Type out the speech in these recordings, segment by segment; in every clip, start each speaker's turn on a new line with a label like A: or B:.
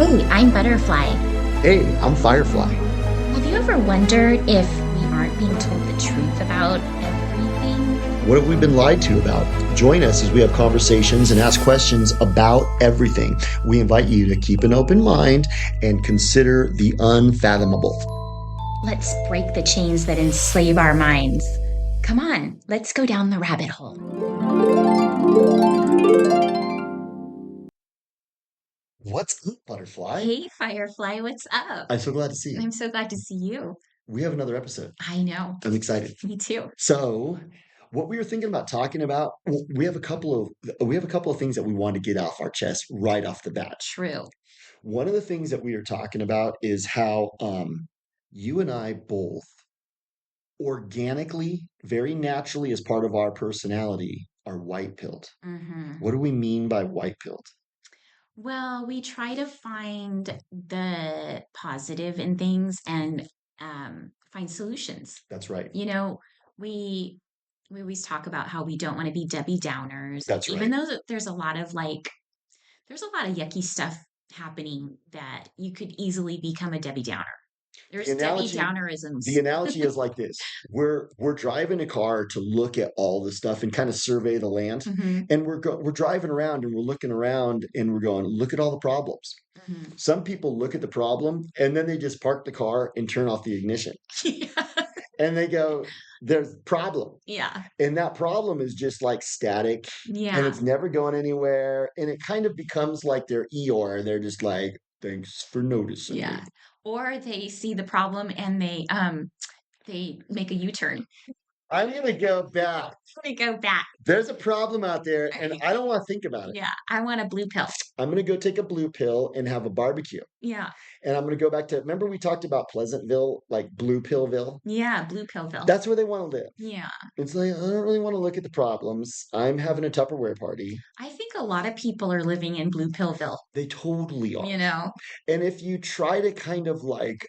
A: Hey, I'm Butterfly.
B: Hey, I'm Firefly.
A: Have you ever wondered if we aren't being told the truth about everything?
B: What have we been lied to about? Join us as we have conversations and ask questions about everything. We invite you to keep an open mind and consider the unfathomable.
A: Let's break the chains that enslave our minds. Come on, let's go down the rabbit hole.
B: What's up, Butterfly?
A: Hey, Firefly, what's up?
B: I'm so glad to see you.
A: I'm so glad to see you.
B: We have another episode.
A: I know.
B: I'm excited.
A: Me too.
B: So, what we were thinking about talking about, we have a couple of things that we want to get off our chest right off the bat.
A: True.
B: One of the things that we are talking about is how you and I both organically, very naturally, as part of our personality, are white-pilled.
A: Mm-hmm.
B: What do we mean by white-pilled?
A: Well, we try to find the positive in things and find solutions.
B: That's right.
A: You know, we we always talk about how we don't want to be Debbie Downers,
B: That's
A: even
B: right.
A: though there's a lot of there's a lot of yucky stuff happening that you could easily become a Debbie Downer. There's
B: The
A: Debbie
B: analogy,
A: Downerisms.
B: the analogy is like this. We're driving a car to look at all the stuff and kind of survey the land.
A: Hmm.
B: And we're driving around and we're looking around and we're going, look at all the problems.
A: Hmm.
B: Some people look at the problem and then they just park the car and turn off the ignition.
A: Yeah.
B: And they go, there's a problem.
A: Yeah.
B: And that problem is just like static and
A: Yeah.
B: it's never going anywhere. And it kind of becomes like their Eeyore. They're just like, thanks for noticing me.
A: Yeah. Or they see the problem and they make a U-turn.
B: I'm going to go back.
A: They go back.
B: There's a problem out there and I don't want to think about it.
A: Yeah, I want a blue pill.
B: I'm going to go take a blue pill and have a barbecue.
A: Yeah.
B: And I'm going to go back to, remember we talked about Pleasantville, like Blue Pillville?
A: Yeah, blue pillville.
B: That's where they want to live.
A: Yeah.
B: It's like, I don't really want to look at the problems. I'm having a Tupperware party.
A: I think a lot of people are living in blue pillville,
B: They totally are.
A: you know?
B: And if you try to kind of like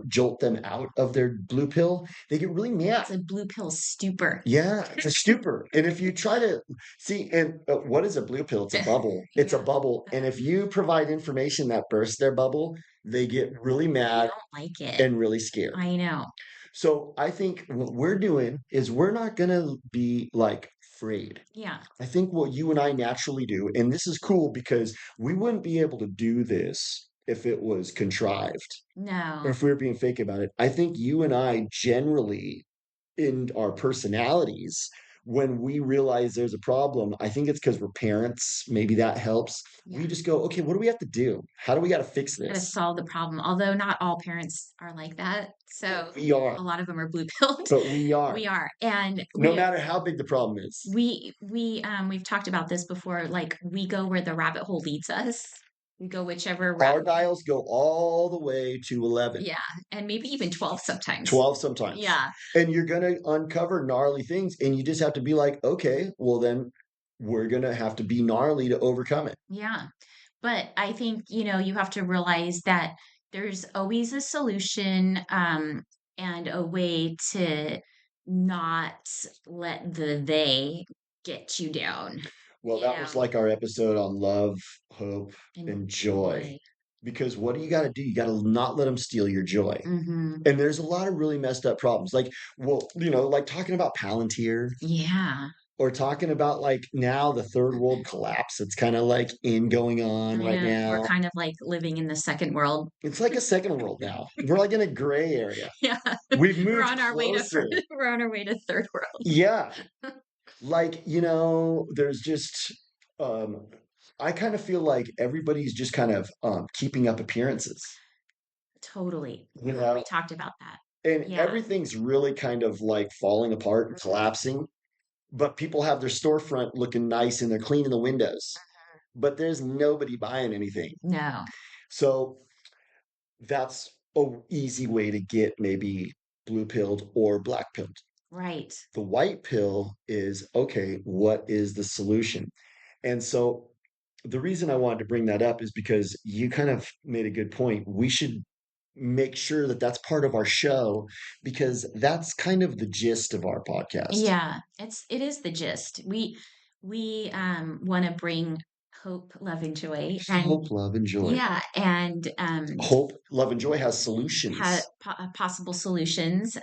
B: jolt them out of their blue pill, they get really mad.
A: It's a blue pill stupor.
B: Yeah, it's a stupor. And if you try to see, and what is a blue pill? It's a bubble. It's a
A: Yeah.
B: bubble. And if you provide information that bursts their bubble, they get really
A: I
B: mad
A: don't like it.
B: and really scared.
A: I know.
B: So I think what we're doing is we're not going to be like afraid.
A: Yeah.
B: I think what you and I naturally do, and this is cool because we wouldn't be able to do this if it was contrived or
A: No.
B: if we were being fake about it. I think you and I generally, in our personalities, when we realize there's a problem, I think it's because we're parents. Maybe that helps. We
A: Yeah.
B: just go, okay, what do we have to do? How do we got to fix
A: Got to
B: this?
A: solve the problem. Although not all parents are like that. So
B: We are,
A: a lot of them are blue pilled.
B: but we are.
A: We are. And
B: No matter how big the problem is.
A: we've talked about this before. Like we go where the rabbit hole leads us. We go whichever
B: Our
A: rabbit.
B: dials go all the way to 11.
A: Yeah, and maybe even 12 sometimes.
B: 12 sometimes.
A: Yeah.
B: And you're going to uncover gnarly things and you just have to be like, okay, well then we're going to have to be gnarly to overcome it.
A: Yeah. But I think, you have to realize that there's always a solution, and a way to not let the they get you down,
B: Well,
A: you
B: that was
A: know,
B: like our episode on love, hope,
A: and
B: and joy.
A: joy.
B: Because what do? You got to not let them steal your joy.
A: Hmm.
B: And there's a lot of really messed up problems. Like, well, like talking about Palantir
A: Yeah.
B: or talking about like now the third world collapse. It's kind of like going on right
A: We're
B: now.
A: kind of like living in the second world.
B: It's like a second world now. We're like in a gray area.
A: Yeah.
B: We've
A: We're
B: moved
A: on our way to
B: closer.
A: we're on our way to third world.
B: Yeah. Like, there's just I kind of feel like everybody's just kind of keeping up appearances,
A: Totally.
B: you
A: We
B: know,
A: talked about that.
B: and
A: Yeah.
B: everything's really kind of like falling apart and collapsing. But people have their storefront looking nice and they're cleaning the windows, but there's nobody buying anything.
A: No.
B: So that's a easy way to get maybe blue pilled or black pilled.
A: Right.
B: The white pill is, okay, what is the solution? And so the reason I wanted to bring that up is because you kind of made a good point. We should make sure that that's part of our show because that's kind of the gist of our podcast.
A: Yeah, it is the gist. We want to bring hope, love, and joy. And
B: Hope, love, and joy.
A: yeah, and
B: Hope, love, and joy has solutions.
A: possible solutions,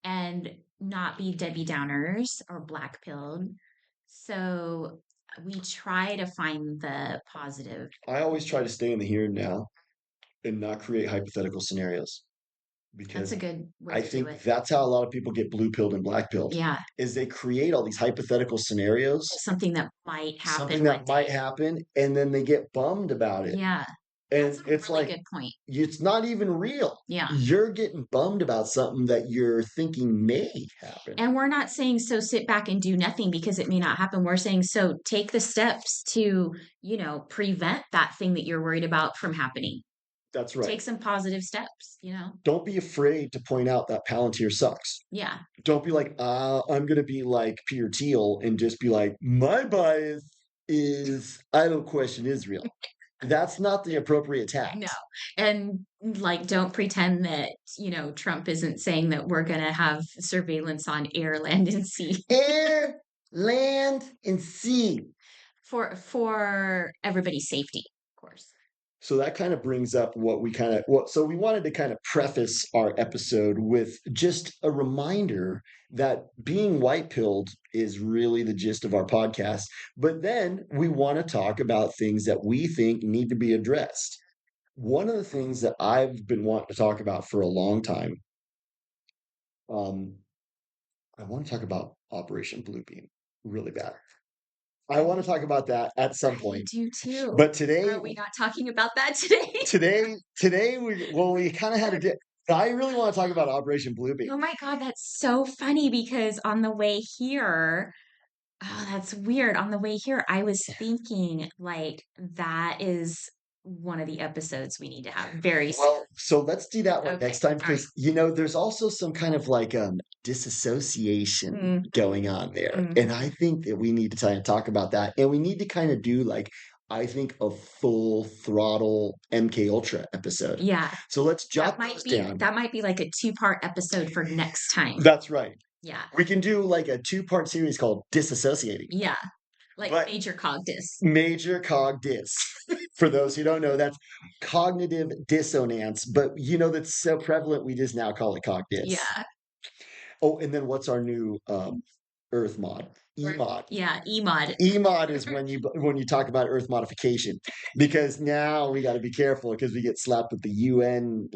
A: and not be Debbie Downers or black pilled. So we try to find the positive.
B: I always try to stay in the here and now and not create hypothetical scenarios
A: That's a
B: because
A: good way
B: I
A: to do
B: think
A: it.
B: that's how a lot of people get blue pilled and black pilled
A: Yeah,
B: is they create all these hypothetical scenarios,
A: something that might
B: something
A: happen one
B: that might
A: day.
B: happen, and then they get bummed about it.
A: Yeah, that's
B: And
A: a
B: it's
A: really
B: like
A: good point.
B: it's not even real.
A: Yeah.
B: You're getting bummed about something that you're thinking may happen.
A: And we're not saying so sit back and do nothing because it may not happen. We're saying so take the steps to, prevent that thing that you're worried about from happening.
B: That's
A: Take
B: right.
A: some positive steps.
B: Don't be afraid to point out that Palantir sucks.
A: Yeah.
B: Don't be like, I'm gonna be like Peter Thiel and just be like, my bias is I don't question Israel. That's not the appropriate
A: No.
B: tact.
A: And like don't pretend that, Trump isn't saying that we're going to have surveillance on air, land and sea
B: Air, land, and sea.
A: for everybody's safety, of course.
B: So that kind of brings up so we wanted to kind of preface our episode with just a reminder that being white pilled is really the gist of our podcast. But then we want to talk about things that we think need to be addressed. One of the things that I've been wanting to talk about for a long time, um, I want to talk about Operation Bluebeam really bad. I want to talk about that at some
A: I
B: point.
A: do too.
B: But today,
A: Are we not talking about that today?
B: today we kind of had a I really want to talk about Operation Bluebeam.
A: Oh my God, that's so funny because on the way here, oh, that's weird. On the way here, I was thinking like that is one of the episodes we need to have very soon.
B: Well, so let's do that one
A: Okay.
B: next time
A: All right.
B: because there's also some kind of like disassociation going on there. And I think that we need to try and talk about that. And we need to kind of do like I think a full throttle MK Ultra episode.
A: Yeah.
B: So let's jot those down.
A: That might be like a 2-part episode for next time.
B: That's right.
A: Yeah.
B: We can do like a 2-part series called Disassociating.
A: Yeah. Like
B: But
A: major cog dis.
B: major cog dis. For those who don't know, that's cognitive dissonance. But that's so prevalent, we just now call it cog dis.
A: Yeah.
B: Oh, and then what's our new Earth mod? EMOD.
A: Yeah, EMOD.
B: EMOD is when you talk about Earth modification, because now we got to be careful because we get slapped with the UN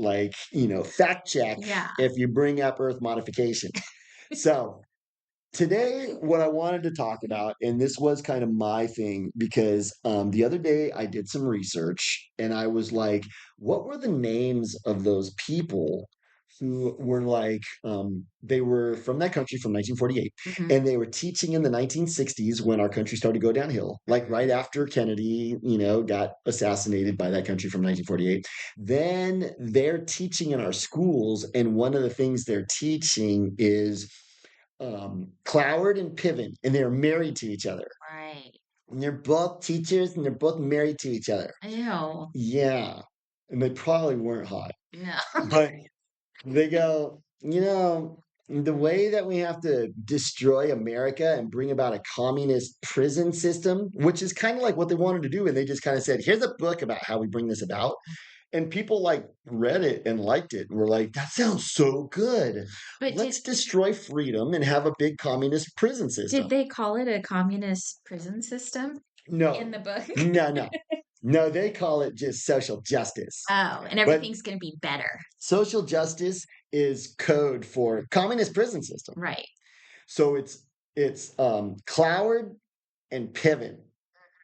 B: fact check if you bring up Earth modification. So today, what I wanted to talk about, and this was kind of my thing, because the other day I did some research and I was like, what were the names of those people who were they were from that country from 1948, and they were teaching in the 1960s when our country started to go downhill, like right after Kennedy, got assassinated by that country from 1948. Then they're teaching in our schools, and one of the things they're teaching is Cloward and Piven'd, and they're married to each other.
A: Right.
B: And they're both teachers, and they're both married to each other.
A: Ew.
B: Yeah, and they probably weren't hot.
A: No.
B: But they go, the way that we have to destroy America and bring about a communist prison system, which is kind of like what they wanted to do, and they just kind of said, "Here's a book about how we bring this about." And people read it and liked it and were like, that sounds so good.
A: But
B: let's destroy freedom and have a big communist prison system.
A: Did they call it a communist prison system?
B: No.
A: In the book?
B: No. No, they call it just social justice.
A: Oh, and everything's going to be better.
B: Social justice is code for communist prison system.
A: Right.
B: So it's Cloward and Piven'd.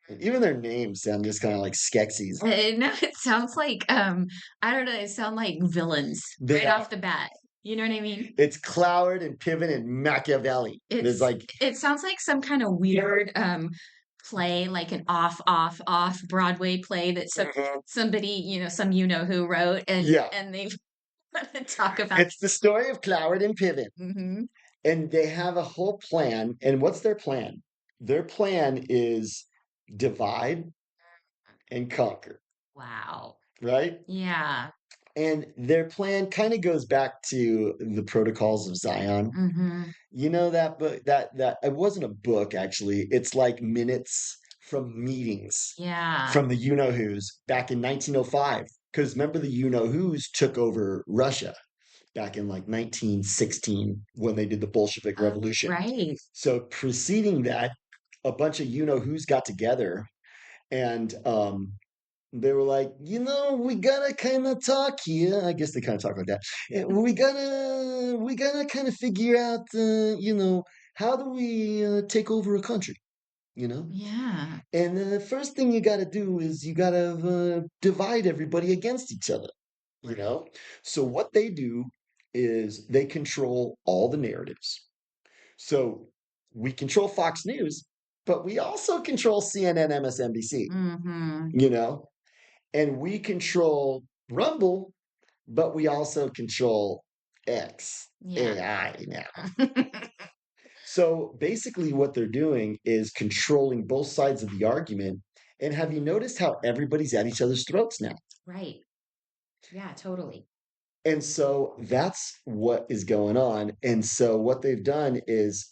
B: And even their names sound just kind of like Skeksis.
A: No, it sounds like I don't know, it sound like villains right off the bat. You know what I mean?
B: It's Cloward and Piven'd and Machiavelli.
A: It sounds like some kind of weird play, like an off Broadway play that somebody, some who wrote, and they talk about.
B: It's the story of Cloward and Piven'd. And they have a whole plan. And what's their plan? Their plan is divide and conquer.
A: Wow.
B: Right?
A: Yeah.
B: And their plan kind of goes back to the Protocols of Zion. You know that book, that it wasn't a book actually. It's like minutes from meetings
A: Yeah.
B: from the you know who's back in 1905. Because remember, the you know who's took over Russia back in like 1916 when they did the Bolshevik
A: Oh,
B: Revolution.
A: right.
B: So preceding that, a bunch of you know who's got together and they were like, we gotta kind of talk here. I guess they kind of talk like that. We gotta kind of figure out, how do we take over a country, you know?
A: Yeah.
B: And the first thing you gotta do is you gotta divide everybody against each other, you
A: Right.
B: know? So what they do is they control all the narratives. So we control Fox News, but we also control CNN, MSNBC,
A: Mm-hmm.
B: you know? And we control Rumble, but we also control X
A: Yeah.
B: AI now. So basically, what they're doing is controlling both sides of the argument. And have you noticed how everybody's at each other's throats now?
A: Right. Yeah, totally.
B: And so that's what is going on. And so what they've done is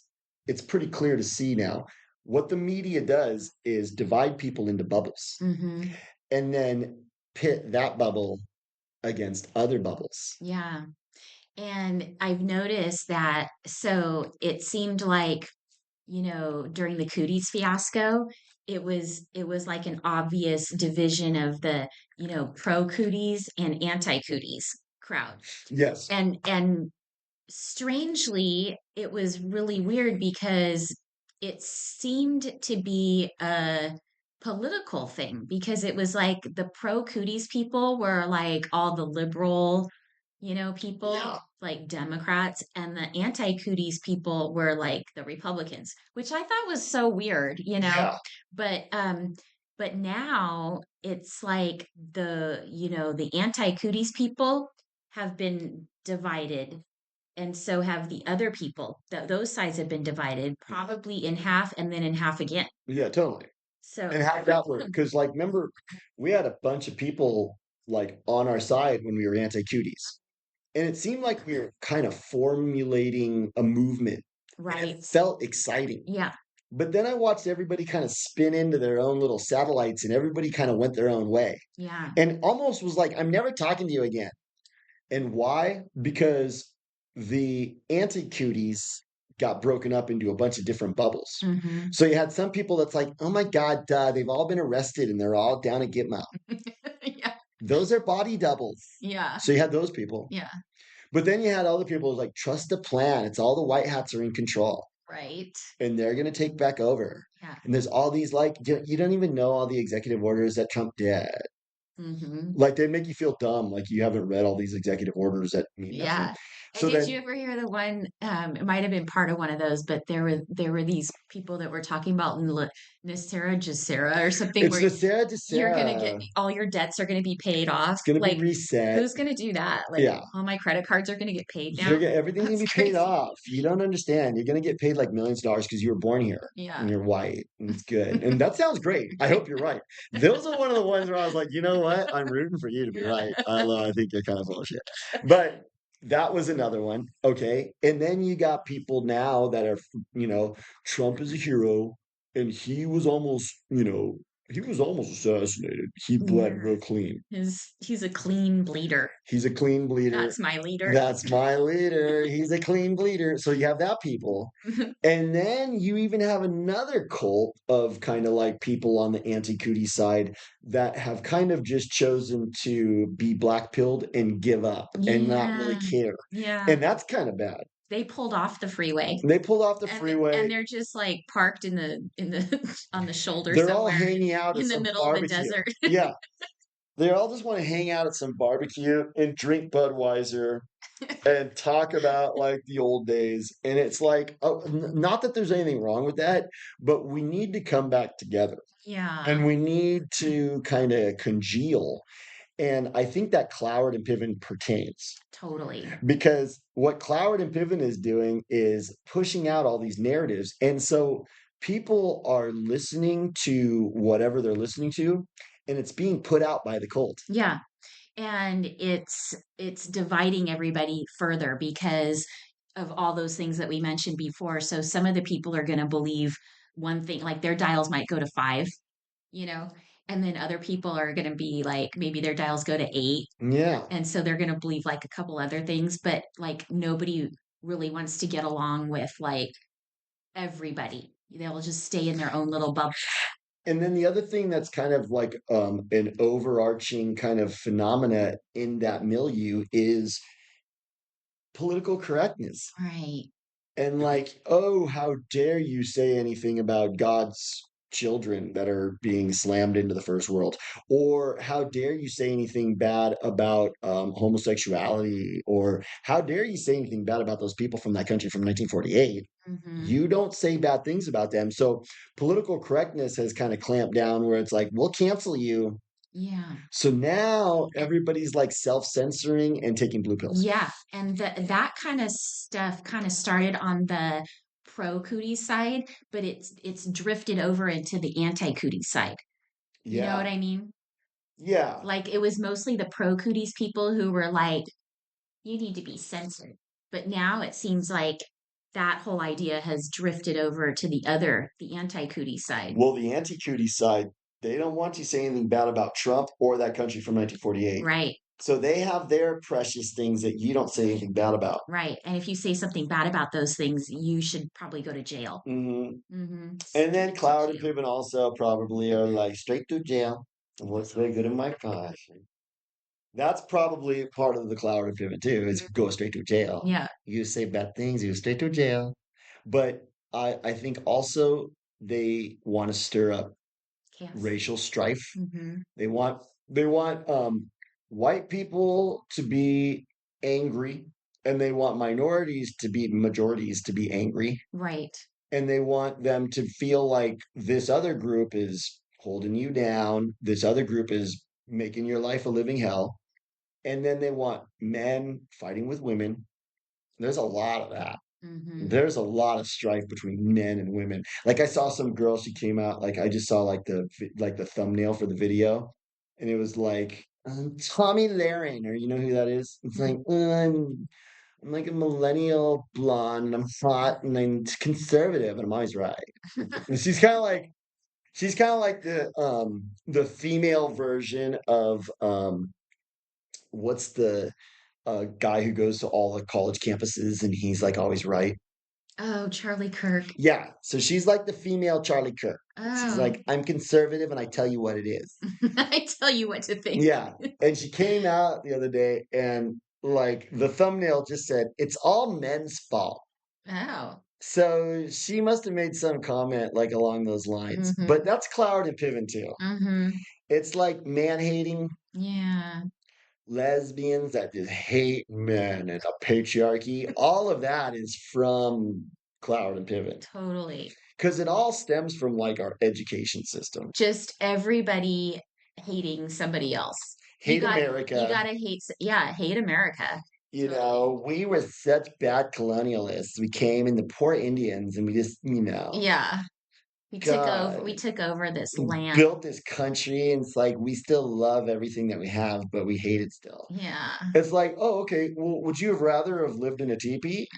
B: it's pretty clear to see now. What the media does is divide people into bubbles
A: Mm-hmm.
B: and then pit that bubble against other bubbles.
A: Yeah. And I've noticed that, so it seemed like, during the cooties fiasco, it was like an obvious division of the, pro cooties and anti cooties crowd.
B: Yes.
A: And strangely, it was really weird because it seemed to be a political thing because it was like the pro cooties people were like all the liberal, people
B: Yeah.
A: like Democrats, and the anti cooties people were like the Republicans, which I thought was so weird.
B: Yeah.
A: But now it's like the anti cooties people have been divided, and so have the other people. Those sides have been divided, probably in half and then in half again.
B: Yeah, totally.
A: So,
B: And how did that work? Because, like, remember, we had a bunch of people like on our side when we were anti-cuties. And it seemed like we were kind of formulating a movement. And it
A: right.
B: felt exciting.
A: Yeah.
B: But then I watched everybody kind of spin into their own little satellites and everybody kind of went their own way.
A: Yeah.
B: And almost was like, I'm never talking to you again. And why? Because the anti-cuties got broken up into a bunch of different bubbles.
A: Hmm.
B: So you had some people that's like, oh my God, they've all been arrested and they're all down at Gitmo.
A: Yeah.
B: Those are body doubles.
A: Yeah.
B: So you had those people.
A: Yeah.
B: But then you had other people like, trust the plan. It's all the white hats are in control
A: Right.
B: and they're going to take back over.
A: Yeah.
B: And there's all these like, you don't even know all the executive orders that Trump did.
A: Hmm.
B: Like they make you feel dumb, like you haven't read all these executive orders that mean nothing.
A: Yeah. And
B: So
A: did
B: then
A: you ever hear the one, it might have been part of one of those, but there were these people that were talking about Nasera Jacera or something
B: it's
A: where
B: the Sarah to
A: you're gonna get
B: Sarah.
A: all your debts are gonna be paid off.
B: It's going to be
A: Like,
B: reset.
A: who's gonna do that? Like,
B: Yeah.
A: all my credit cards are gonna get paid
B: You're
A: now.
B: gonna, everything's gonna
A: That's
B: be paid
A: crazy.
B: off. You don't understand. You're gonna get paid like millions of dollars because you were born here and
A: Yeah.
B: you're white and it's good. And that sounds great. I hope you're right. Those are one of the ones where I was like, you know what? I'm rooting for you to be
A: Yeah.
B: right. Although I think you're kind of full of shit. But that was another one. Okay. And then you got people now that are, you know, Trump is a hero and he was almost assassinated. He bled
A: Yeah.
B: real clean.
A: He's a clean bleeder.
B: He's a clean bleeder.
A: That's my leader.
B: That's my leader. He's a clean bleeder. So you have that people. And then you even have another cult of kind of like people on the anti-cootie side that have kind of just chosen to be black-pilled and give up and not really
A: Yeah.
B: care.
A: Yeah.
B: And that's kind of bad.
A: They pulled off the freeway.
B: They pulled off the
A: And
B: freeway.
A: they're just like parked in the on the shoulder
B: They're all
A: somewhere
B: hanging out at
A: in the
B: some
A: middle of the
B: barbecue.
A: desert.
B: Yeah. They all just want to hang out at some barbecue and drink Budweiser and talk about like the old days. And it's like, oh, not that there's anything wrong with that, but we need to come back together
A: Yeah,
B: and we need to kind of congeal. And I think that Cloward and Piven'd pertains
A: totally.
B: because what Cloward and Piven'd is doing is pushing out all these narratives. And so people are listening to whatever they're listening to, and it's being put out by the cult.
A: Yeah. And it's dividing everybody further because of all those things that we mentioned before. So some of the people are going to believe one thing, like their dials might go to five, you know, and then other people are going to be like, maybe their dials go to 8.
B: Yeah.
A: And so they're going to believe like a couple other things, but like nobody really wants to get along with like everybody. They'll just stay in their own little bubble.
B: And then the other thing that's kind of like an overarching kind of phenomena in that milieu is political correctness.
A: Right.
B: And like, oh, how dare you say anything about God's children that are being slammed into the first world? Or how dare you say anything bad about homosexuality? Or how dare you say anything bad about those people from that country from 1948?
A: Hmm.
B: You don't say bad things about them. So political correctness has kind of clamped down where it's like, we'll cancel you.
A: Yeah.
B: So now
A: And
B: everybody's like self-censoring and taking blue pills.
A: yeah. And that kind of stuff kind of started on the pro cootie side, but it's drifted over into the anti cootie side. You know what
B: Yeah.
A: I mean?
B: Yeah.
A: Like it was mostly the pro cooties people who were like, you need to be censored. But now it seems like that whole idea has drifted over to the anti cootie side.
B: Well, the anti-cootie side, they don't want you to say anything bad about Trump or that country from 1948.
A: Right.
B: So they have their precious things that you don't say anything bad about.
A: Right. And if you say something bad about those things, you should probably go to jail.
B: Hmm.
A: Mm-hmm.
B: And then
A: Straight to
B: Cloud and
A: jail.
B: Piven also probably are like straight to jail. What's very good in my fashion? That's probably part of the Cloud and Piven too, is
A: Mhm.
B: go straight to jail.
A: Yeah.
B: You say bad things, you go straight to jail. But I think also they want to stir up
A: Chaos.
B: racial strife.
A: Mm-hmm.
B: They want white people to be angry, and they want minorities to be majorities to be angry,
A: Right.
B: and they want them to feel like this other group is holding you down, this other group is making your life a living hell, and then they want men fighting with women. There's a lot of that.
A: Mm-hmm.
B: There's a lot of strife between men and women. Like I saw some girl, she came out, like I just saw like the thumbnail for the video, and it was like Tommy Lahren, or you know who that is? It's like I'm like a millennial blonde, and I'm hot, and I'm conservative, and I'm always right. And she's kind of like the female version of what's the guy who goes to all the college campuses and he's like always right.
A: Oh, Charlie Kirk.
B: Yeah, so she's like the female Charlie Kirk. She's
A: Oh,
B: like, I'm conservative and I tell you what it is.
A: I tell you what to think.
B: Yeah, and she came out the other day and like the thumbnail just said, it's all men's fault.
A: Oh.
B: So she must have made some comment like along those lines. But
A: Mm-hmm.
B: that's Cloward and Piven too.
A: Mm-hmm.
B: It's like man hating
A: Yeah.
B: lesbians that just hate men and the patriarchy. All of that is from Cloward and Piven.
A: Totally.
B: Because it all stems from like our education system.
A: Just everybody hating somebody else.
B: Hate
A: You
B: America.
A: gotta yeah, hate America.
B: You
A: Totally.
B: know, we were such bad colonialists. We came in the poor Indians and we just,
A: Yeah. We
B: God,
A: took over this land.
B: built this country. And it's like we still love everything that we have, but we hate it still.
A: Yeah.
B: It's like, oh, okay. Well, would you have rather have lived in a teepee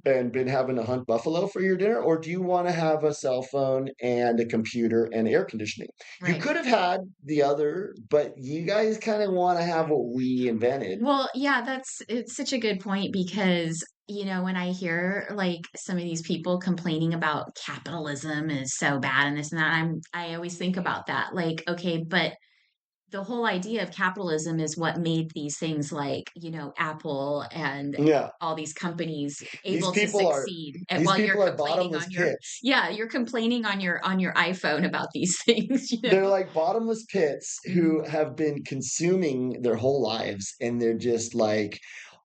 B: and been having to hunt buffalo for your dinner, or do you want to have a cell phone and a computer and air conditioning? You
A: Right.
B: could have had the other, but you guys kind of want to have what we invented.
A: Well, yeah, it's such a good point because, when I hear like some of these people complaining about capitalism is so bad and this and that, I always think about that. Like, okay, but the whole idea of capitalism is what made these things like, Apple and
B: Yeah,
A: all these companies
B: these
A: able to
B: people are
A: succeed. And
B: these
A: while you're
B: people are
A: complaining
B: bottomless
A: on your,
B: pits.
A: yeah, you're complaining on your iPhone about these things.
B: They're like bottomless pits
A: Mhm.
B: who have been consuming their whole lives, and they're just like,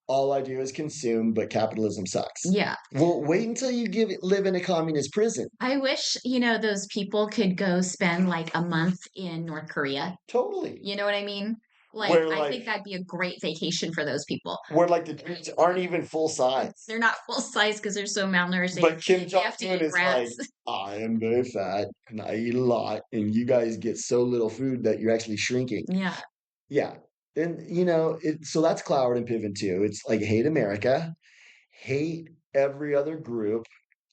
B: all I do is consume, but capitalism sucks.
A: Yeah.
B: Well, wait until you live in a communist prison.
A: I wish, those people could go spend like a month in North Korea.
B: Totally.
A: You know what I mean? Like,
B: Where
A: I think
B: like
A: that'd be a great vacation for those people.
B: where like the dudes aren't even full size.
A: They're not full size because they're so malnourished.
B: But Kim
A: They
B: Jong
A: have to
B: Un
A: eat
B: is like,
A: rats.
B: I am very fat and I eat a lot, and you guys get so little food that you're actually shrinking.
A: Yeah.
B: Yeah. And so that's Cloward and Piven too. It's like hate America, hate every other group,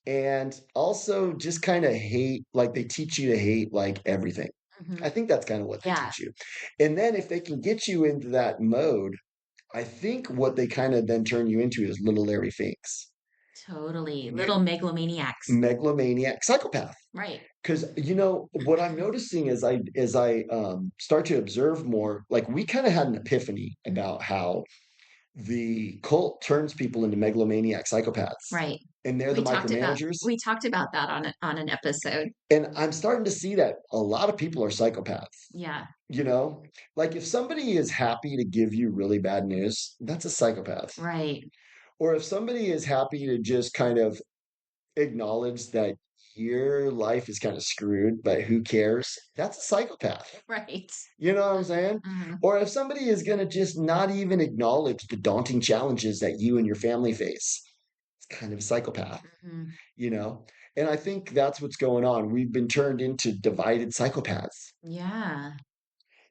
B: and also just kind of hate, like they teach you to hate like everything.
A: Mhm.
B: I think that's kind of what they
A: Yeah,
B: teach you. And then if they can get you into that mode, I think what they kind of then turn you into is little Larry Finks.
A: totally.
B: You
A: Little megalomaniacs.
B: megalomaniac psychopath.
A: Right.
B: Because what I'm noticing as I start to observe more, like we kind of had an epiphany about how the cult turns people into megalomaniac psychopaths,
A: Right.
B: and they're the micromanagers.
A: We talked about that on an episode.
B: And I'm starting to see that a lot of people are psychopaths.
A: Yeah.
B: You know, like if somebody is happy to give you really bad news, that's a psychopath.
A: Right.
B: Or if somebody is happy to just kind of acknowledge that your life is kind of screwed, but who cares? That's a psychopath.
A: Right.
B: You know what I'm saying?
A: Mhm.
B: Or if somebody is going to just not even acknowledge the daunting challenges that you and your family face, it's kind of a psychopath,
A: Mhm.
B: you know? And I think that's what's going on. We've been turned into divided psychopaths.
A: Yeah.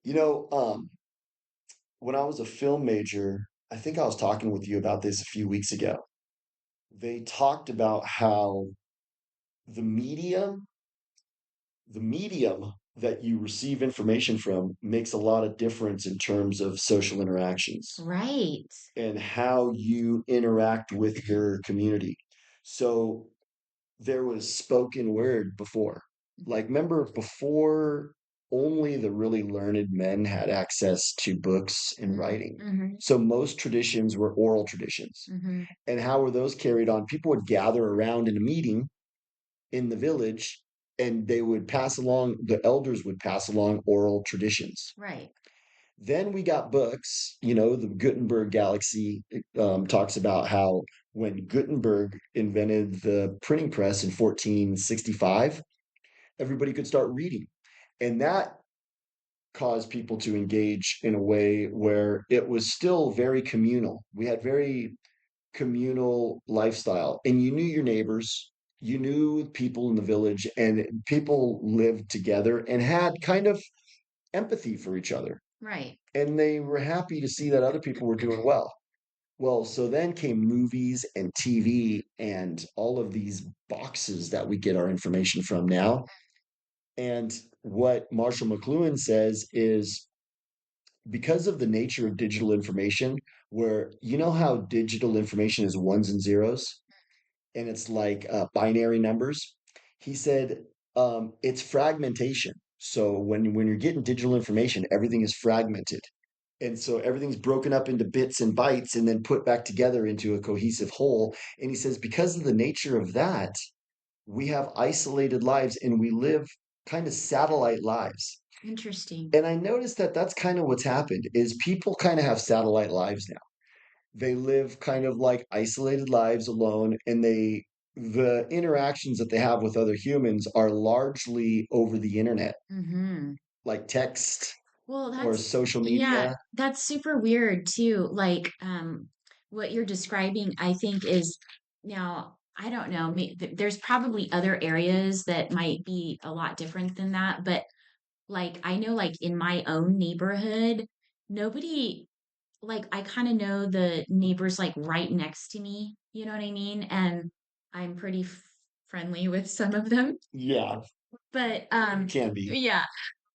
B: You know, when I was a film major, I think I was talking with you about this a few weeks ago. They talked about how the medium, the medium that you receive information from makes a lot of difference in terms of social interactions
A: Right.
B: and how you interact with your community. So there was spoken word before. Like, remember before only the really learned men had access to books and
A: Mhm.
B: writing.
A: Mhm.
B: So most traditions were oral traditions.
A: Mhm.
B: And how were those carried on? People would gather around in a meeting in the village and they would pass along, the elders would pass along oral traditions.
A: Right.
B: Then we got books, the Gutenberg Galaxy talks about how when Gutenberg invented the printing press in 1465, everybody could start reading. And that caused people to engage in a way where it was still very communal. We had very communal lifestyle, and you knew your neighbors, you knew people in the village, and people lived together and had kind of empathy for each other.
A: Right.
B: And they were happy to see that other people were doing well. Well, so then came movies and TV and all of these boxes that we get our information from now. And what Marshall McLuhan says is because of the nature of digital information, where you know how digital information is ones and zeros, and it's like binary numbers. He said it's fragmentation. So when you're getting digital information, everything is fragmented, and so everything's broken up into bits and bytes, and then put back together into a cohesive whole. And he says because of the nature of that, we have isolated lives, and we live kind of satellite lives.
A: Interesting.
B: And I noticed that that's kind of what's happened is people kind of have satellite lives now. They live kind of like isolated lives alone, and the interactions that they have with other humans are largely over the internet,
A: Mhm.
B: like text
A: Well,
B: or
A: that's
B: social
A: yeah,
B: media.
A: that's super weird too. Like, what you're describing, I think is now, I don't know, there's probably other areas that might be a lot different than that, but like I know like in my own neighborhood, nobody like I kind of know the neighbors like right next to me, you know what I mean? And I'm pretty friendly with some of them,
B: Yeah,
A: but
B: can be.
A: yeah,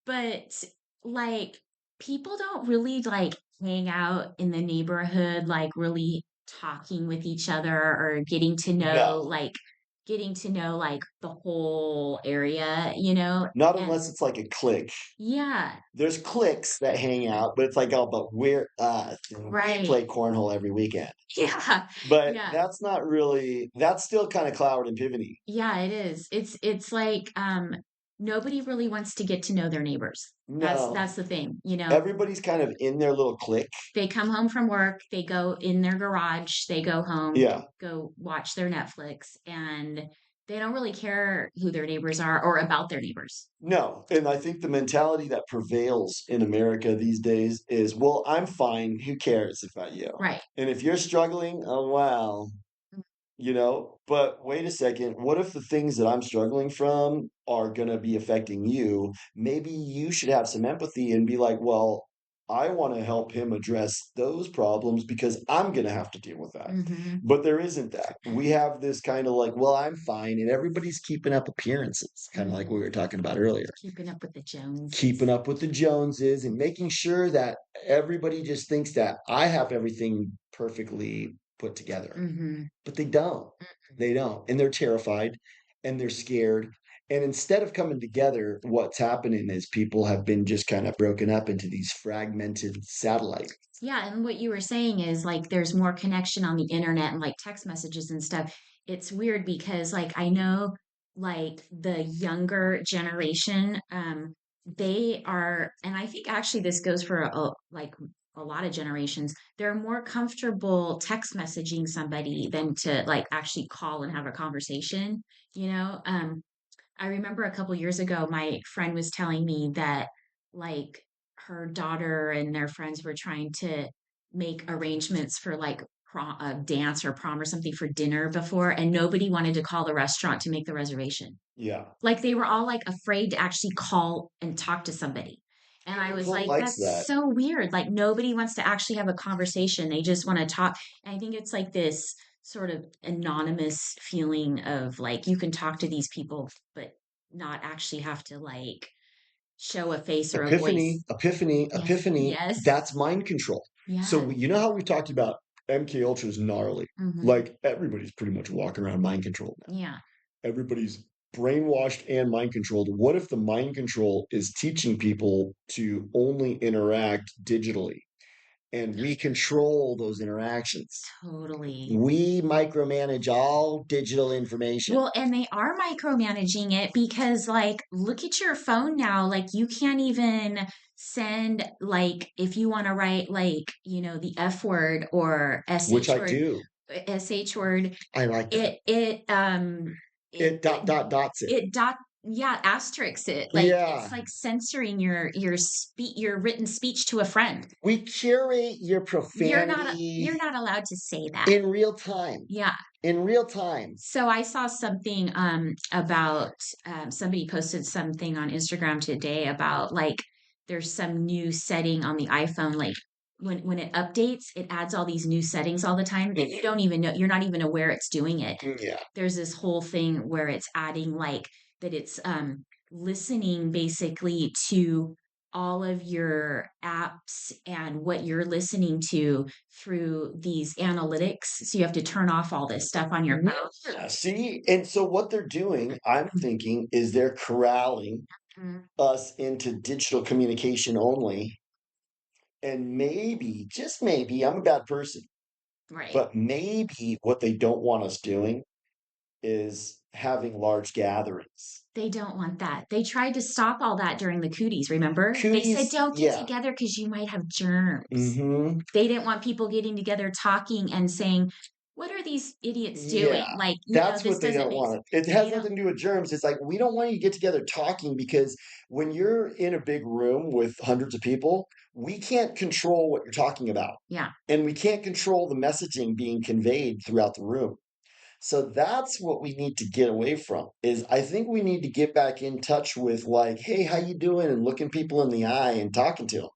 A: but like people don't really like hang out in the neighborhood like really talking with each other or
B: No,
A: getting to know like the whole area, you know?
B: not
A: And
B: unless it's like a clique.
A: yeah,
B: There's cliques that hang out, but it's like, oh, but we're us, and we
A: right.
B: play cornhole every weekend.
A: Yeah.
B: But
A: Yeah.
B: that's not really. That's still kind of Cloward and Piven'd.
A: Yeah, it is. It's like nobody really wants to get to know their neighbors.
B: No,
A: That's the thing, you know.
B: everybody's kind of in their little clique.
A: They come home from work, they go in their garage, they go home,
B: Yeah.
A: go watch their Netflix, and they don't really care who their neighbors are or about their neighbors.
B: No, and I think the mentality that prevails in America these days is, well, I'm fine. Who cares about you?
A: Right.
B: And if you're struggling, oh well, But wait a second. What if the things that I'm struggling from are going to be affecting you? Maybe you should have some empathy and be like, well, I want to help him address those problems because I'm going to have to deal with that.
A: Mhm.
B: But there isn't that. We have this kind of like, well, I'm fine, and everybody's keeping up appearances, kind of like we
A: Mhm.
B: were talking about earlier.
A: Keeping up with the
B: Keeping
A: Joneses.
B: up with the Joneses and making sure that everybody just thinks that I have everything perfectly put together.
A: Mhm.
B: But they don't. They don't. And they're terrified and they're scared. And instead of coming together, what's happening is people have been just kind of broken up into these fragmented satellites.
A: Yeah, and what you were saying is like there's more connection on the internet and like text messages and stuff. It's weird because like I know like the younger generation, they are, and I think actually this goes for like a lot of generations, they're more comfortable text messaging somebody than to like actually call and have a conversation, you know? I remember a couple years ago, my friend was telling me that like her daughter and their friends were trying to make arrangements for like a dance or prom or something for dinner before, and nobody wanted to call the restaurant to make the reservation.
B: Yeah.
A: Like they were all like afraid to actually call and talk to somebody. And I was
B: Who
A: like,
B: likes
A: that's
B: that?
A: so weird. Like nobody wants to actually have a conversation. They just want to talk. And I think it's like this sort of anonymous feeling of like you can talk to these people, but not actually have to like show a face or a
B: Epiphany,
A: voice.
B: epiphany,
A: Yes.
B: epiphany.
A: Yes.
B: That's mind control. So
A: Yes.
B: you know how we talked about MK Ultra's gnarly?
A: Hmm.
B: Like everybody's pretty much walking around mind controlled now.
A: Yeah.
B: Everybody's brainwashed and mind controlled. What if the mind control is teaching people to only interact digitally and we control those interactions?
A: Totally.
B: We micromanage all digital information,
A: Well, and they are micromanaging it because, like, look at your phone now. Like, you can't even send, like, if you want to write, like, the F word or
B: which
A: SH
B: I
A: word,
B: do.
A: SH word,
B: I like that.
A: it, it, um, it,
B: It
A: it,
B: dots it.
A: it dot, yeah, asterisks it. Like, it's
B: Yeah.
A: like censoring your written speech to a friend.
B: We curate your
A: You're
B: profanity
A: not allowed to say that.
B: in real time.
A: Yeah.
B: In real time.
A: So I saw something about somebody posted something on Instagram today about like there's some new setting on the iPhone, like when it updates, it adds all these new settings all the time that you don't even know, you're not even aware it's doing it.
B: Yeah.
A: There's this whole thing where it's adding like that it's listening basically to all of your apps and what you're listening to through these analytics. So you have to turn off all this stuff on your phone.
B: Yeah, see? And so what they're doing, I'm thinking, is they're corralling
A: Mhm.
B: us into digital communication only. And maybe, just maybe, I'm a bad person,
A: Right.
B: but maybe what they don't want us doing is having large gatherings.
A: They don't want that. They tried to stop all that during the cooties, remember? They said,
B: Cooties,
A: don't get
B: yeah.
A: together because you might have germs.
B: Hmm.
A: They didn't want people getting together talking and saying, what are these idiots
B: Yeah,
A: doing? Like,
B: that's
A: this
B: what they
A: doesn't
B: don't
A: make sense.
B: want. It
A: They
B: has
A: don't,
B: nothing to do with germs. It's like we don't want you to get together talking because when you're in a big room with hundreds of people, we can't control what you're talking about.
A: yeah.
B: And we can't control the messaging being conveyed throughout the room. So that's what we need to get away from. Is I think we need to get back in touch with like, hey, how you doing? And looking people in the eye and talking to them.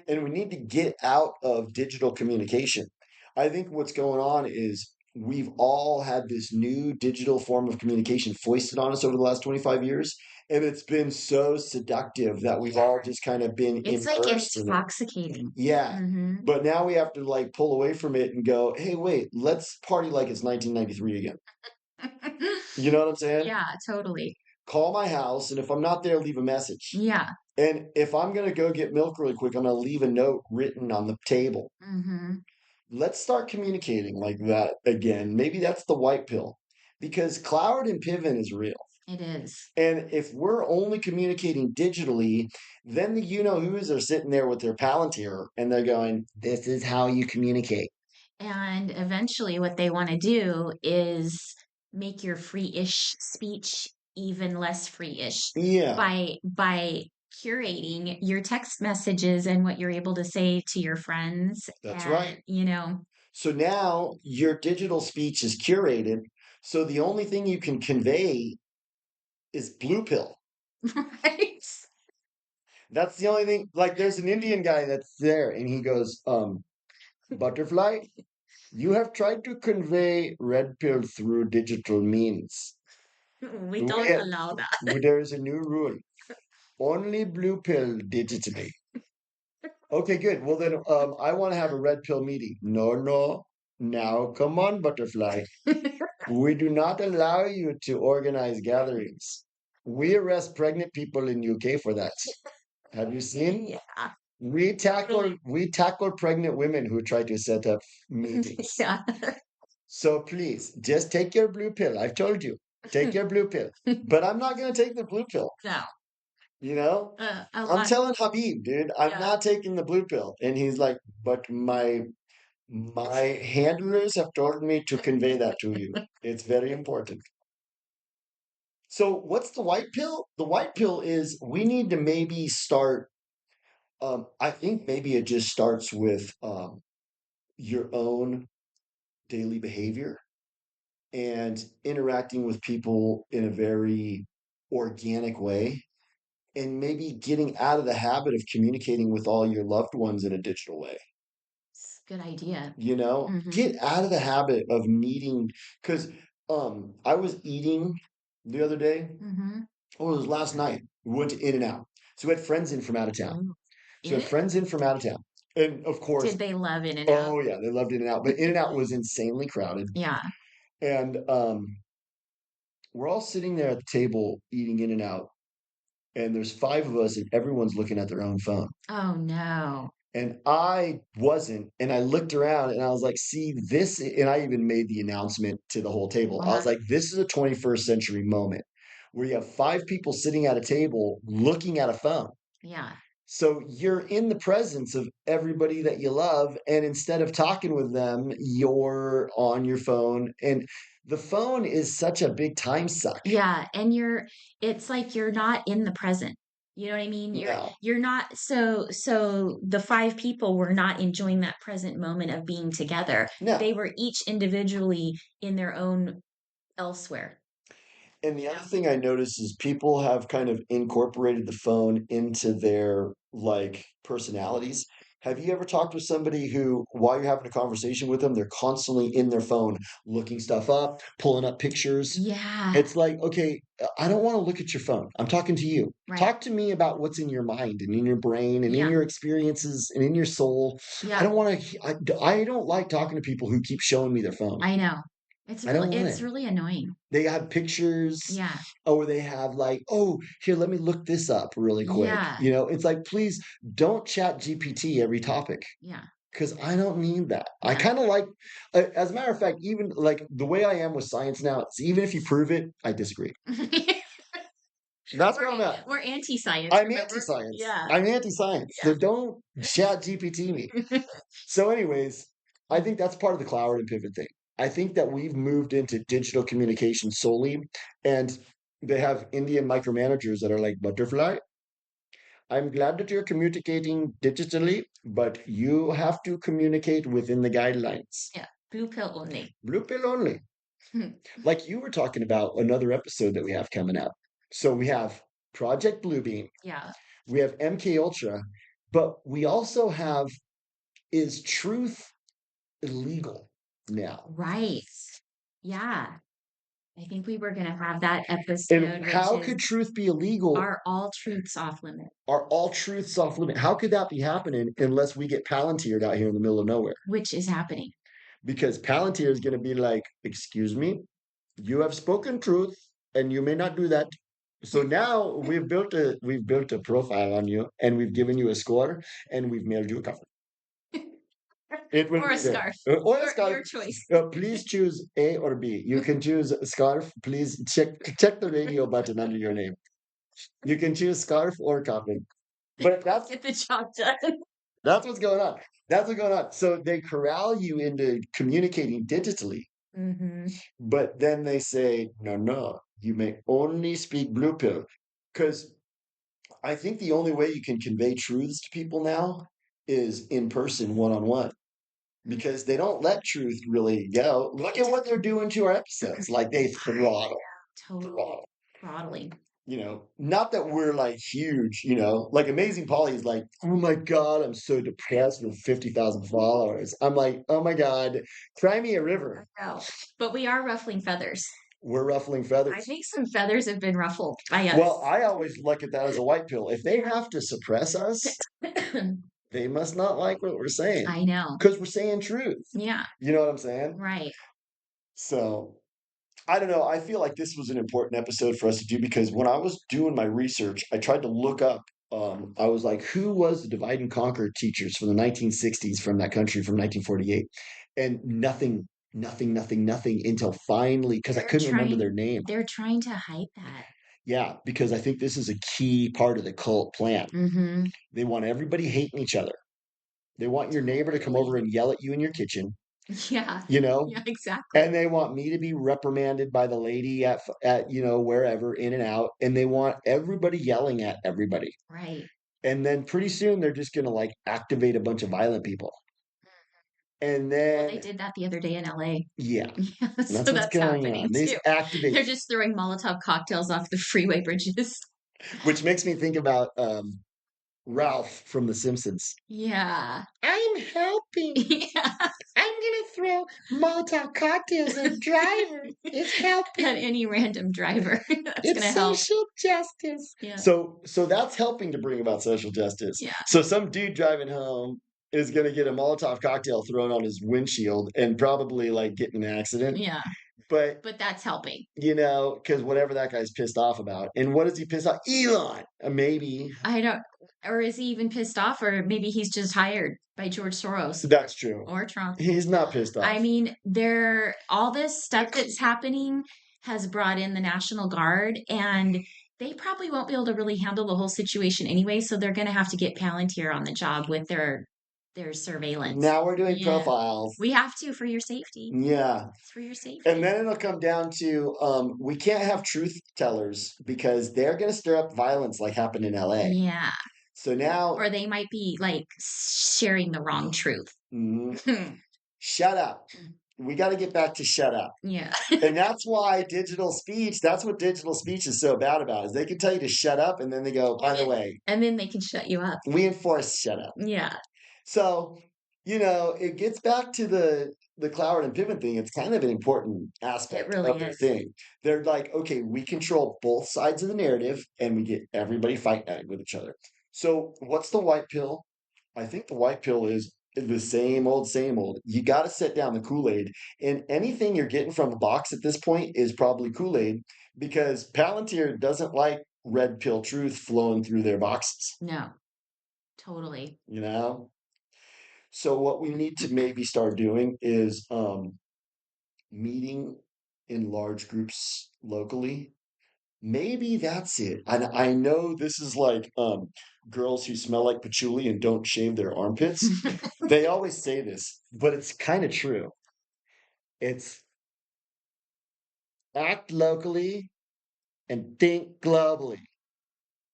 B: And we need to get out of digital communication. I think what's going on is we've all had this new digital form of communication foisted on us over the last 25 years. And it's been so seductive that we've all just kind of been
A: It's like
B: immersed in it.
A: intoxicating.
B: Yeah.
A: Hmm.
B: But now we have to like pull away from it and go, hey, wait, let's party like it's 1993 again. You know what I'm saying?
A: Yeah, totally.
B: Call my house, and if I'm not there, leave a message.
A: Yeah.
B: And if I'm going to go get milk really quick, I'm going to leave a note written on the table.
A: Hmm.
B: Let's start communicating like that again. Maybe that's the white pill because Cloward and Piven'd is real.
A: It is.
B: And if we're only communicating digitally, then the you know who's are sitting there with their Palantir and they're going, this is how you communicate.
A: And eventually, what they want to do is make your free-ish speech even less free-ish
B: Yeah,
A: by curating your text messages and what you're able to say to your friends.
B: that's
A: And,
B: right. So now your digital speech is curated. So the only thing you can convey is blue pill.
A: right?
B: That's the only thing. Like, there's an Indian guy that's there, and he goes, Butterfly, you have tried to convey red pill through digital means.
A: We don't
B: We,
A: allow that.
B: there is a new rule. Only blue pill digitally. Okay, good. Well, then, I want to have a red pill meeting. No, no. Now, come on, Butterfly. We do not allow you to organize gatherings. We arrest pregnant people in UK for that. Have you seen?
A: Yeah,
B: We tackle pregnant women who try to set up meetings.
A: yeah.
B: So please, just take your blue pill. I've told you, take your blue pill. But I'm not going to take the blue pill.
A: No,
B: You know,
A: a
B: I'm
A: lot.
B: telling Habib, dude, I'm
A: Yeah.
B: not taking the blue pill. And he's like, but my handlers have told me to convey that to you. It's very important. So what's the white pill? The white pill is we need to maybe start. I think maybe it just starts with your own daily behavior and interacting with people in a very organic way, and maybe getting out of the habit of communicating with all your loved ones in a digital way.
A: It's a good idea.
B: You know,
A: Mm-hmm.
B: get out of the habit of needing, because I was eating the other day.
A: Mm-hmm.
B: Oh, it was last night. We went to In and Out. So we had friends in from out of town.
A: Ooh.
B: So we
A: In
B: had
A: it?
B: friends in from out of town. And of course,
A: Did they love In and Out?
B: oh yeah, they loved In and Out, but In and Out was insanely crowded.
A: Yeah.
B: And we're all sitting there at the table eating In and Out, and there's five of us, and everyone's looking at their own phone.
A: Oh no.
B: And I wasn't. And I looked around and I was like, see, this, and I even made the announcement to the whole table. I was
A: Uh-huh.
B: like, this is a 21st century moment where you have five people sitting at a table looking at a phone.
A: Yeah.
B: So you're in the presence of everybody that you love. And instead of talking with them, you're on your phone. And the phone is such a big time suck.
A: Yeah, and it's like you're not in the present. You know what I mean?
B: No,
A: You're not so the five people were not enjoying that present moment of being together.
B: no.
A: They were each individually in their own elsewhere.
B: And the
A: You
B: other
A: know?
B: thing I notice is people have kind of incorporated the phone into their like personalities. Have you ever talked with somebody who, while you're having a conversation with them, they're constantly in their phone looking stuff up, pulling up pictures?
A: Yeah,
B: It's like, okay, I don't want to look at your phone. I'm talking to you.
A: right.
B: Talk to me about what's in your mind and in your brain and in
A: Yeah,
B: your experiences and in your soul. I
A: yeah.
B: don't want to, I don't like talking to people who keep showing me their phone.
A: I know.
B: I don't want
A: It's
B: it.
A: really annoying.
B: They have pictures,
A: Yeah,
B: or they have like, oh, here, let me look this up really quick.
A: yeah,
B: You know, it's like, please don't chat GPT every topic
A: yeah,
B: because I don't need that. I
A: yeah.
B: kind of like, as a matter of fact, even like the way I am with science now, it's even if you prove it, I disagree. That's where I'm at.
A: We're anti-science,
B: I'm
A: remember?
B: anti-science.
A: Yeah,
B: I'm anti-science. So
A: yeah.
B: don't chat GPT me. So, anyways, I think that's part of the Cloward and Pivot thing. I think that we've moved into digital communication solely, and they have Indian micromanagers that are like, Butterfly, I'm glad that you're communicating digitally, but you have to communicate within the guidelines.
A: Yeah. Blue pill only.
B: Blue pill only. Like you were talking about another episode that we have coming up. So we have Project Bluebeam,
A: Yeah.
B: we have MK Ultra, but we also have, is truth illegal now?
A: Right. Yeah. I think we were going to have that
B: And
A: episode, which
B: how
A: is
B: could truth be illegal?
A: Are all truths off limit?
B: Are all truths off limit? How could that be happening unless we get Palantired out here in the middle of nowhere?
A: Which is happening.
B: Because Palantir is going to be like, excuse me, you have spoken truth and you may not do that. So now we've built a profile on you and we've given you a score and we've mailed you a cover. It will
A: Or a
B: be there.
A: scarf.
B: Or a
A: Your
B: scarf.
A: choice.
B: Please choose A or B. You can choose a scarf. Please check the radio button under your name. You can choose scarf or coffin. But that's
A: Get the job done.
B: that's what's going on. That's what's going on. So they corral you into communicating digitally,
A: Hmm.
B: but then they say, no, no, you may only speak blue pill. Because I think the only way you can convey truths to people now is in person, one on one, because they don't let truth really go. Look at what they're doing to our episodes. Like they throttle,
A: Totally
B: throttle.
A: throttling.
B: not that we're like huge, like Amazing Polly is like, oh my God, I'm so depressed with 50,000 followers. I'm like, oh my God, cry me a river.
A: No, but we are ruffling feathers.
B: We're ruffling
A: I
B: feathers.
A: think some feathers have been ruffled by
B: Well,
A: us.
B: I always look at that as a white pill. If they have to suppress us, they must not like what we're saying
A: I know.
B: because we're saying truth.
A: Yeah,
B: You know what I'm saying?
A: right.
B: So I don't know. I feel like this was an important episode for us to do because when I was doing my research, I tried to look up. I was like, who was the divide and conquer teachers from the 1960s from that country from 1948? And nothing, nothing, nothing, nothing until finally, because I
A: They're
B: couldn't remember
A: trying
B: their name.
A: they're trying to hide that.
B: Yeah, because I think this is a key part of the cult plan.
A: Mm-hmm.
B: They want everybody hating each other. They want your neighbor to come over
A: Totally.
B: and yell at you in your kitchen,
A: Yeah.
B: you know,
A: Yeah, exactly.
B: and they want me to be reprimanded by the lady at wherever in and out, and they want everybody yelling at everybody.
A: Right.
B: And then pretty soon they're just going to like activate a bunch of violent people. And
A: Well, they
B: then
A: did that the other day in LA.
B: yeah,
A: Yeah,
B: that's
A: so
B: what's
A: that's
B: going
A: happening
B: on. They
A: too.
B: just activate,
A: They're just throwing Molotov cocktails off the freeway bridges.
B: which makes me think about Ralph from The Simpsons.
A: Yeah.
B: I'm helping.
A: Yeah.
B: I'm gonna throw Molotov cocktails at driver. It's
A: At
B: helping.
A: any random driver. That's
B: It's
A: gonna help.
B: social justice.
A: Yeah.
B: So that's helping to bring about social justice.
A: Yeah.
B: So some dude driving home is gonna get a Molotov cocktail thrown on his windshield and probably like get in an accident.
A: Yeah.
B: But
A: But that's helping.
B: because whatever that guy's pissed off about. And what is he pissed off? Elon. Maybe.
A: I don't, or is he even pissed off, or maybe he's just hired by George Soros
B: That's true.
A: or Trump.
B: He's not pissed
A: I
B: off.
A: mean, all this stuff that's happening has brought in the National Guard, and they probably won't be able to really handle the whole situation anyway. So they're going to have to get Palantir on the job with their surveillance.
B: Now we're doing
A: Yeah,
B: profiles.
A: we have to for your safety.
B: Yeah.
A: It's for your safety.
B: And then it'll come down to we can't have truth tellers because they're going to stir up violence like happened in LA.
A: Yeah.
B: So now,
A: Or they might be like sharing the wrong truth.
B: shut up. We got to get back to shut up.
A: Yeah.
B: And that's why that's what digital speech is so bad about, is they can tell you to shut up and then they go, by the way,
A: And then they can shut you up.
B: we enforce shut up.
A: Yeah.
B: So, it gets back to the Cloward and Piven'd thing. It's kind of an important aspect
A: It really
B: of their
A: is.
B: thing. They're like, okay, we control both sides of the narrative and we get everybody fighting with each other. So what's the white pill? I think the white pill is the same old, same old. You got to set down the Kool-Aid, and anything you're getting from a box at this point is probably Kool-Aid because Palantir doesn't like red pill truth flowing through their boxes,
A: No, totally.
B: you know? So what we need to maybe start doing is meeting in large groups locally. Maybe that's it. And I know this is like girls who smell like patchouli and don't shave their armpits. They always say this, but it's kind of true. It's act locally and think globally.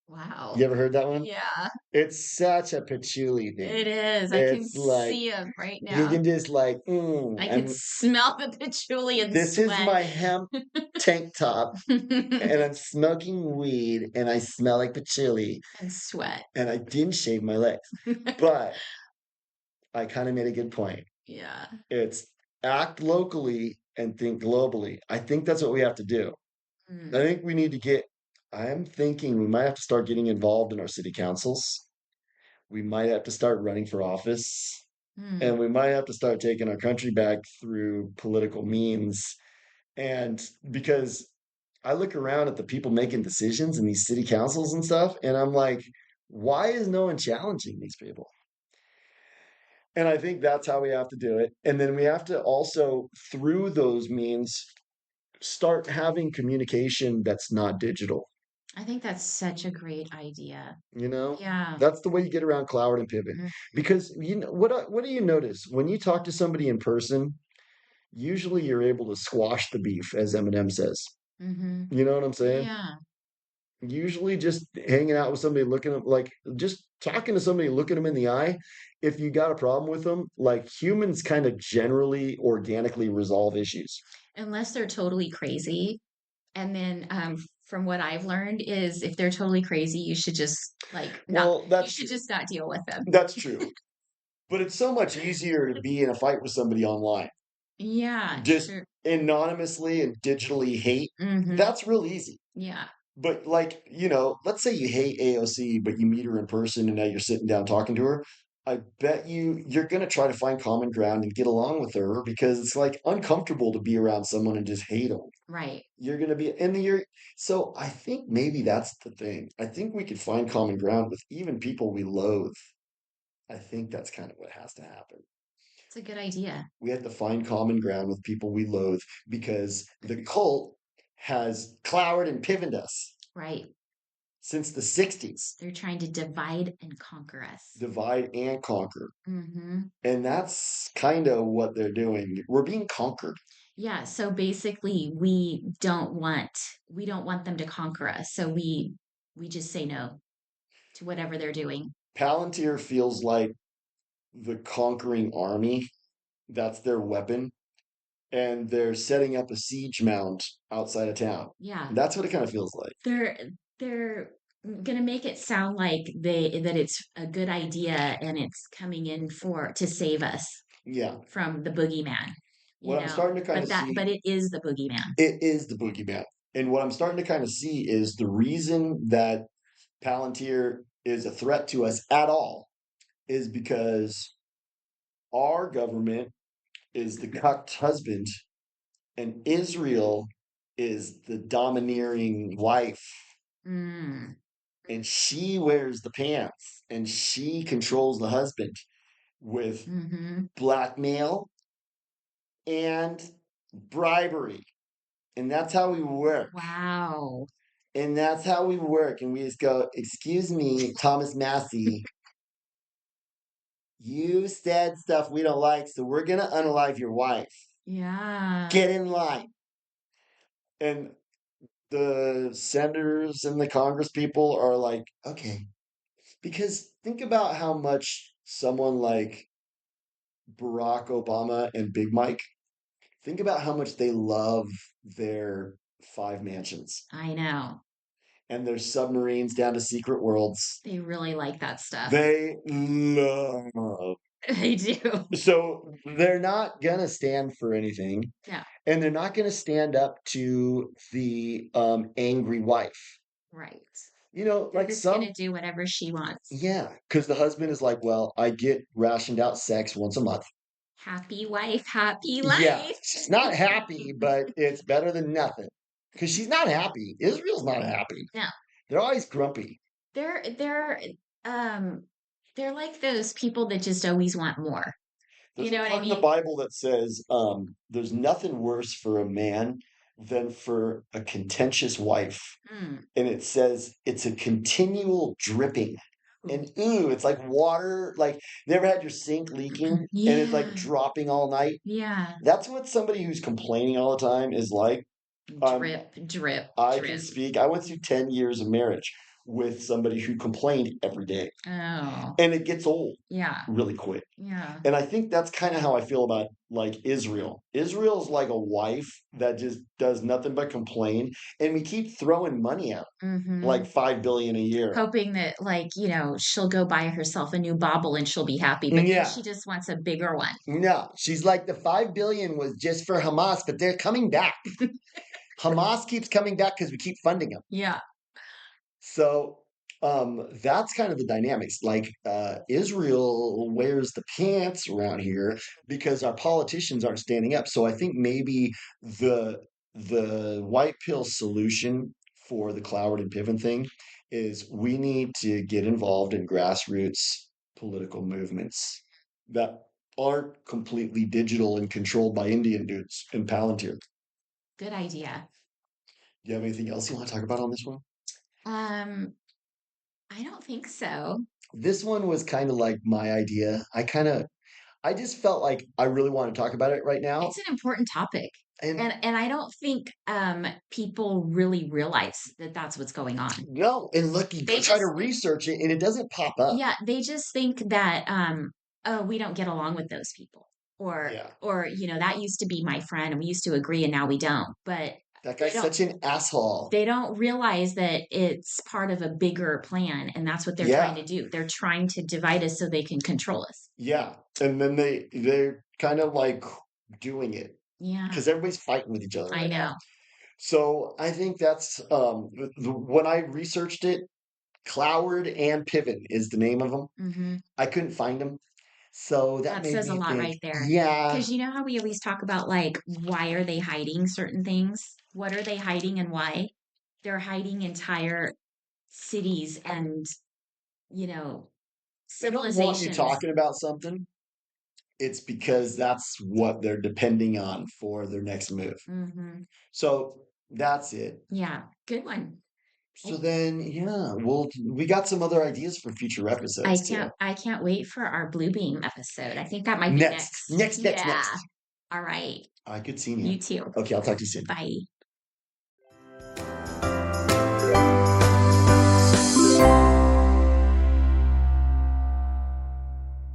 A: Wow.
B: You ever heard that one?
A: Yeah,
B: It's such a patchouli thing.
A: it is. I can
B: It's like
A: see him right
B: you
A: now.
B: can just like,
A: I can smell the patchouli and
B: this is
A: sweat.
B: my hemp tank top, and I'm smoking weed, and I smell like patchouli,
A: And sweat.
B: and I didn't shave my legs. But I kind of made a good point.
A: Yeah.
B: It's act locally and think globally. I think that's what we have to do. I
A: Mm.
B: think we need to I'm thinking we might have to start getting involved in our city councils. We might have to start running for office.
A: Mm.
B: And we might have to start taking our country back through political means. And because I look around at the people making decisions in these city councils and stuff, and I'm like, why is no one challenging these people? And I think that's how we have to do it. And then we have to also, through those means, start having communication that's not digital.
A: I think that's such a great idea.
B: You know,
A: Yeah.
B: that's the way you get around Cloward and Piven'd.
A: Mm.
B: Because what do you notice when you talk to somebody in person? Usually, you're able to squash the beef, as Eminem says.
A: Mm-hmm.
B: You know what I'm saying?
A: Yeah.
B: Usually, just hanging out with somebody, looking at like just talking to somebody, looking them in the eye. If you got a problem with them, like humans, kind of generally organically resolve issues.
A: Unless they're totally crazy. And then from what I've learned is if they're totally crazy, you should just like not
B: Well,
A: you
B: that's
A: should
B: true.
A: just not deal with them.
B: That's true. But it's so much easier to be in a fight with somebody online.
A: Yeah,
B: Just
A: sure.
B: anonymously and digitally hate.
A: Mm-hmm.
B: That's real easy.
A: Yeah.
B: But like, let's say you hate AOC, but you meet her in person and now you're sitting down talking to her. I bet you're gonna try to find common ground and get along with her because it's like uncomfortable to be around someone and just hate them.
A: Right.
B: You're gonna be in the year. So I think maybe that's the thing. I think we could find common ground with even people we loathe. I think that's kind of what has to happen.
A: It's a good idea.
B: We have to find common ground with people we loathe because the cult has Cloward and Piven'd us
A: Right.
B: since the 60s.
A: They're trying to divide and conquer us.
B: Divide and conquer.
A: Mm-hmm.
B: And that's kind of what they're doing. We're being conquered.
A: Yeah, so basically we don't want them to conquer us. So we just say no to whatever they're doing.
B: Palantir feels like the conquering army. That's their weapon. And they're setting up a siege mound outside of town.
A: Yeah.
B: That's what it kind of feels like.
A: They're gonna make it sound like that it's a good idea and it's coming in for to save us
B: Yeah.
A: from the boogeyman,
B: What I'm starting to kind of see,
A: but it is the boogeyman.
B: it is the boogeyman. And what I'm starting to kind of see is the reason that Palantir is a threat to us at all is because our government is the cucked husband and Israel is the domineering wife.
A: Mm,
B: And she wears the pants and she controls the husband with
A: mm-hmm.
B: blackmail and bribery. And that's how we work.
A: Wow.
B: And that's how we work. And we just go, excuse me, Thomas Massey, you said stuff we don't like, so we're going to unalive your wife.
A: Yeah.
B: Get in line. And the senators and the Congress people are like, okay. Because think about how much someone like Barack Obama and Big Mike, think about how much they love their five mansions
A: I know.
B: and their submarines down to secret worlds.
A: They really like that stuff.
B: They love.
A: They do.
B: So they're not gonna stand for anything,
A: Yeah.
B: and they're not gonna stand up to the angry wife.
A: Right. They're
B: Like
A: just
B: some,
A: gonna do whatever she wants.
B: yeah, because the husband is like, well, I get rationed out sex once a month.
A: Happy wife, happy
B: Yeah,
A: life.
B: she's not happy, but it's better than nothing. Because she's not happy. Israel's not happy.
A: No,
B: They're always grumpy.
A: they're they're um they're like those people that just always want more. You
B: There's a
A: know what I
B: part in the
A: mean?
B: Bible that says there's nothing worse for a man than for a contentious wife.
A: Mm.
B: And it says it's a continual dripping.
A: Ooh.
B: And ooh, it's like water. Like, you ever had your sink leaking and it's like
A: Yeah,
B: dropping all night?
A: yeah.
B: That's what somebody who's complaining all the time is like. Um,
A: Drip, drip,
B: I can
A: drip.
B: speak. I went through 10 years of marriage with somebody who complained every day,
A: Oh,
B: and it gets old
A: yeah,
B: really quick.
A: yeah.
B: And I think that's kind of how I feel about like Israel. Israel's like a wife that just does nothing but complain, and we keep throwing money at her,
A: Mm-hmm.
B: like 5 billion a year.
A: Hoping that, like, she'll go buy herself a new bauble and she'll be happy, but then
B: Yeah.
A: she just wants a bigger one.
B: No, she's like the 5 billion was just for Hamas, but they're coming back. Hamas keeps coming back because we keep funding them.
A: Yeah.
B: So that's kind of the dynamics. Like Israel wears the pants around here because our politicians aren't standing up. So I think maybe the the white pill solution for the Cloward and Piven thing is we need to get involved in grassroots political movements that aren't completely digital and controlled by Indian dudes in Palantir.
A: Good idea.
B: Do you have anything else you want to talk about on this one?
A: Um, I don't think so.
B: This one was kind of like my idea. I just felt like I really want to talk about it right now.
A: It's an important topic.
B: And
A: And I don't think people really realize that that's what's going on.
B: no, and look, you
A: They
B: try to
A: just
B: research it and it doesn't pop up.
A: Yeah, they just think that oh, we don't get along with those people.
B: Yeah.
A: Or that used to be my friend and we used to agree and now we don't. But
B: That
A: They
B: guy's
A: don't
B: such an asshole.
A: they don't realize that it's part of a bigger plan, and that's what they're trying
B: Yeah,
A: to do. They're trying to divide us so they can control us.
B: yeah. And then they're kind of like doing it
A: Yeah,
B: because everybody's fighting with each other
A: I
B: right now.
A: know.
B: So I think that's when I researched it, Cloward and Piven'd is the name of them.
A: Mhm.
B: I couldn't find them. So that
A: That
B: made
A: says a
B: me
A: lot
B: think,
A: right there.
B: yeah,
A: Because you know how we always talk about, like, why are they hiding certain things? What are they hiding and why? They're hiding entire cities and, you know,
B: they don't want you
A: civilizations.
B: talking about something. It's because that's what they're depending on for their next move.
A: Mhm.
B: So that's it.
A: Yeah, good one.
B: So
A: I
B: then, yeah, we got some other ideas for future episodes too.
A: I can't wait for our Blue Beam episode. I think that might be
B: Next,
A: next.
B: next, next,
A: Yeah.
B: next.
A: All right.
B: I could see you.
A: You too.
B: Okay, I'll talk to you soon.
A: Bye.